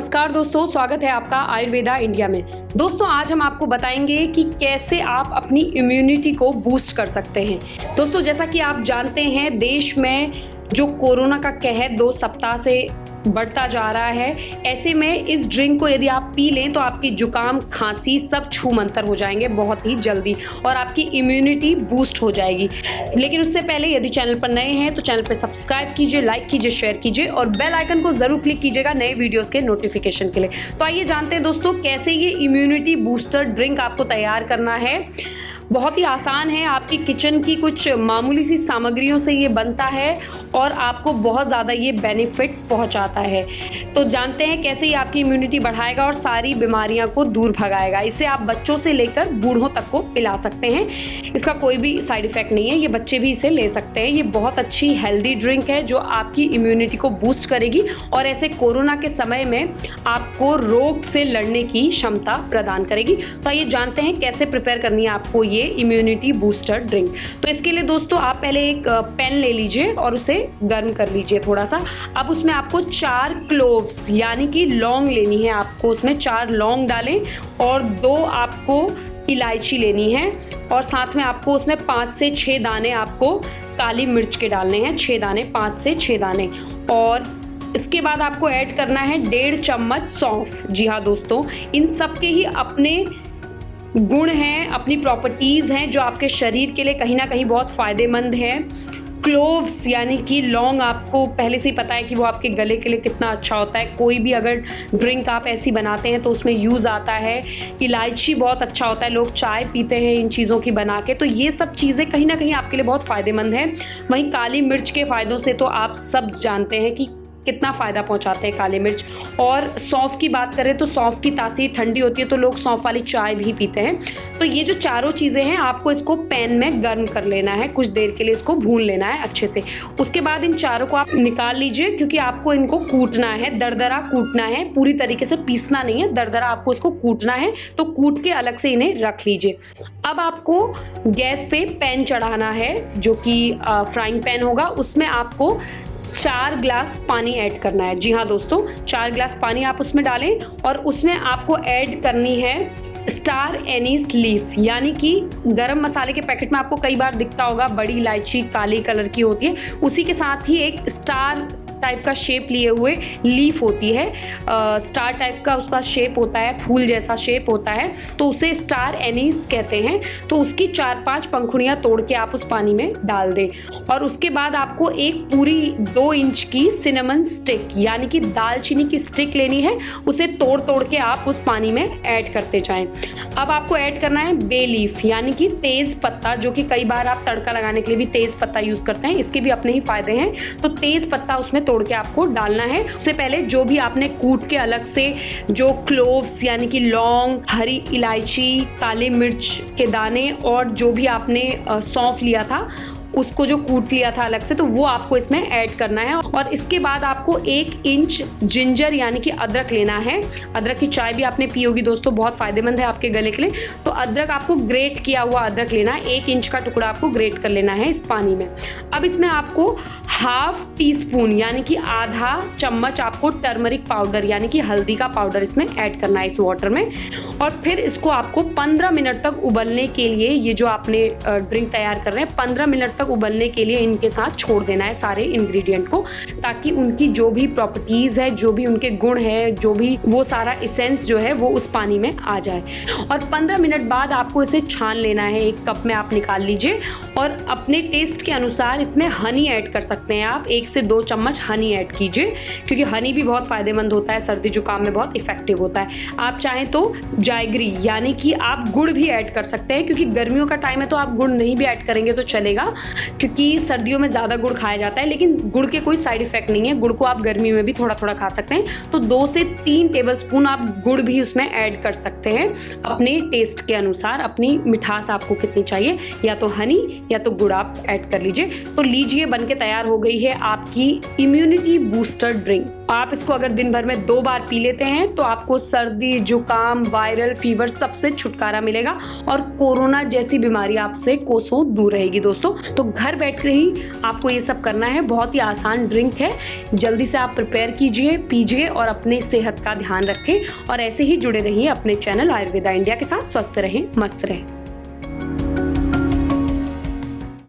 नमस्कार दोस्तों, स्वागत है आपका आयुर्वेदा इंडिया में। दोस्तों आज हम आपको बताएंगे कि कैसे आप अपनी इम्यूनिटी को बूस्ट कर सकते हैं। दोस्तों जैसा कि आप जानते हैं, देश में जो कोरोना का कहर 2 सप्ताह से बढ़ता जा रहा है, ऐसे में इस ड्रिंक को यदि आप पी लें तो आपकी जुकाम, खांसी सब छूमंतर हो जाएंगे बहुत ही जल्दी और आपकी इम्यूनिटी बूस्ट हो जाएगी। लेकिन उससे पहले यदि चैनल पर नए हैं तो चैनल पर सब्सक्राइब कीजिए, लाइक कीजिए, शेयर कीजिए और बेल आइकन को जरूर क्लिक कीजिएगा नए वीडियोस के नोटिफिकेशन के लिए। तो आइए जानते हैं दोस्तों कैसे ये इम्यूनिटी बूस्टर ड्रिंक आपको तैयार करना है। बहुत ही आसान है, आपकी किचन की कुछ मामूली सी सामग्रियों से ये बनता है और आपको बहुत ज़्यादा ये बेनिफिट पहुंचाता है। तो जानते हैं कैसे ये आपकी इम्यूनिटी बढ़ाएगा और सारी बीमारियां को दूर भगाएगा। इसे आप बच्चों से लेकर बूढ़ों तक को पिला सकते हैं, इसका कोई भी साइड इफेक्ट नहीं है, ये बच्चे भी इसे ले सकते हैं। ये बहुत अच्छी हेल्दी ड्रिंक है जो आपकी इम्यूनिटी को बूस्ट करेगी और ऐसे कोरोना के समय में आपको रोग से लड़ने की क्षमता प्रदान करेगी। तो आइए जानते हैं कैसे प्रिपेयर करनी है आपको ये इम्यूनिटी बूस्टर ड्रिंक। तो इसके लिए दोस्तों आप पहले एक पेन ले लीजिए और उसे गर्म कर लीजिए थोड़ा सा। अब उसमें आपको 4 क्लोव्स यानी कि लौंग लेनी है, आपको उसमें 4 लौंग डालें और 2 आपको इलायची लेनी है और साथ में आपको उसमें 5 से 6 दाने आपको काली मिर्च के डालने हैं, 6 दाने, 5 से 6 दाने। और इसके बाद आपको ऐड करना है 1.5 चम्मच सौंफ। जी हाँ दोस्तों, इन सब के ही अपने गुण हैं, अपनी प्रॉपर्टीज़ हैं जो आपके शरीर के लिए कहीं ना कहीं बहुत फ़ायदेमंद हैं। क्लोव्स यानी कि लौंग, आपको पहले से ही पता है कि वो आपके गले के लिए कितना अच्छा होता है। कोई भी अगर ड्रिंक आप ऐसी बनाते हैं तो उसमें यूज़ आता है। इलायची बहुत अच्छा होता है, लोग चाय पीते हैं इन चीज़ों की बना के, तो ये सब चीज़ें कहीं ना कहीं आपके लिए बहुत फ़ायदेमंद हैं। वहीं काली मिर्च के फ़ायदों से तो आप सब जानते हैं कि कितना फ़ायदा पहुंचाते हैं काली मिर्च। और सौंफ की बात करें तो सौंफ की तासीर ठंडी होती है तो लोग सौंफ वाली चाय भी पीते हैं। तो ये जो चारों चीज़ें हैं आपको इसको पैन में गर्म कर लेना है, कुछ देर के लिए इसको भून लेना है अच्छे से। उसके बाद इन चारों को आप निकाल लीजिए क्योंकि आपको इनको कूटना है, दरदरा कूटना है, पूरी तरीके से पीसना नहीं है, दरदरा आपको इसको कूटना है। तो कूट के अलग से इन्हें रख लीजिए। अब आपको गैस पे पैन चढ़ाना है जो कि फ्राइंग पैन होगा, उसमें आपको 4 ग्लास पानी ऐड करना है। जी हाँ दोस्तों, 4 ग्लास पानी आप उसमें डालें और उसमें आपको ऐड करनी है स्टार एनीस लीफ, यानी कि गरम मसाले के पैकेट में आपको कई बार दिखता होगा, बड़ी इलायची काली कलर की होती है, उसी के साथ ही एक स्टार टाइप का शेप लिए हुए लीफ होती है। स्टार टाइप का उसका शेप होता है, फूल जैसा शेप होता है, तो उसे स्टार एनीस कहते हैं। तो उसकी 4-5 पंखुड़ियाँ तोड़ के आप उस पानी में डाल दें और उसके बाद आपको एक पूरी 2 इंच की सिनेमन स्टिक यानी कि दालचीनी की स्टिक लेनी है, उसे तोड़ तोड़ के आप उस पानी में ऐड करते जाएं। अब आपको ऐड करना है बे लीफ यानी कि तेज पत्ता, जो कि कई बार आप तड़का लगाने के लिए भी तेज पत्ता यूज करते हैं, इसके भी अपने ही फायदे हैं। तो तेज पत्ता उसमें तोड़ के आपको डालना है। उससे पहले जो भी आपने कूट के अलग से जो क्लोव्स यानी कि लौंग, हरी इलायची, काली मिर्च के दाने और जो भी आपने सौंफ लिया था उसको जो कूट लिया था अलग से, तो वो आपको इसमें ऐड करना है। और इसके बाद आपको 1 इंच जिंजर यानी कि अदरक लेना है। अदरक की चाय भी आपने पी होगी दोस्तों, बहुत फायदेमंद है आपके गले के लिए। तो अदरक आपको ग्रेट किया हुआ अदरक लेना है, 1 इंच का टुकड़ा आपको ग्रेट कर लेना है इस पानी में। अब इसमें आपको 1/2 टीस्पून यानी कि आधा चम्मच आपको टर्मरिक पाउडर यानी कि हल्दी का पाउडर इसमें ऐड करना है इस वाटर में। और फिर इसको आपको 15 मिनट तक उबलने के लिए, ये जो आपने ड्रिंक तैयार कर रहे हैं 15 मिनट उबलने के लिए इनके साथ छोड़ देना है सारे इंग्रेडिएंट को, ताकि उनकी जो भी प्रॉपर्टीज है, जो भी उनके गुण है, जो भी वो सारा एसेंस जो है वो उस पानी में आ जाए। और 15 मिनट बाद आपको इसे छान लेना है, एक कप में आप निकाल लीजिए और अपने टेस्ट के अनुसार इसमें हनी ऐड कर सकते हैं आप, 1 से 2 चम्मच हनी ऐड कीजिए क्योंकि हनी भी बहुत फायदेमंद होता है, सर्दी जुकाम में बहुत इफेक्टिव होता है। आप चाहें तो जायगरी यानी कि आप गुड़ भी ऐड कर सकते हैं, क्योंकि गर्मियों का टाइम है तो आप गुड़ नहीं भी ऐड करेंगे तो चलेगा, क्योंकि सर्दियों में ज़्यादा गुड़ खाया जाता है, लेकिन गुड़ के कोई साइड इफेक्ट नहीं है। गुड़ को आप गर्मी में भी थोड़ा थोड़ा खा सकते हैं, तो 2 से 3 टेबलस्पून आप गुड़ भी उसमें ऐड कर सकते हैं अपने टेस्ट के अनुसार, अपनी मिठास आपको कितनी चाहिए, या तो हनी या तो गुड़ आप ऐड कर लीजिए। तो लीजिए, बन के तैयार हो गई है आपकी इम्यूनिटी बूस्टर ड्रिंक। आप इसको अगर दिन भर में 2 बार पी लेते हैं तो आपको सर्दी, जुकाम, वायरल फीवर सबसे छुटकारा मिलेगा और कोरोना जैसी बीमारी आपसे कोसों दूर रहेगी दोस्तों। तो तो घर बैठ ही आपको ये सब करना है। बहुत ही आसान ड्रिंक है, जल्दी से आप प्रिपेयर कीजिए, पीजिए और अपनी सेहत का ध्यान रखें और ऐसे ही जुड़े रहिए अपने चैनल आयुर्वेदा इंडिया के साथ। स्वस्थ रहें, मस्त रहें।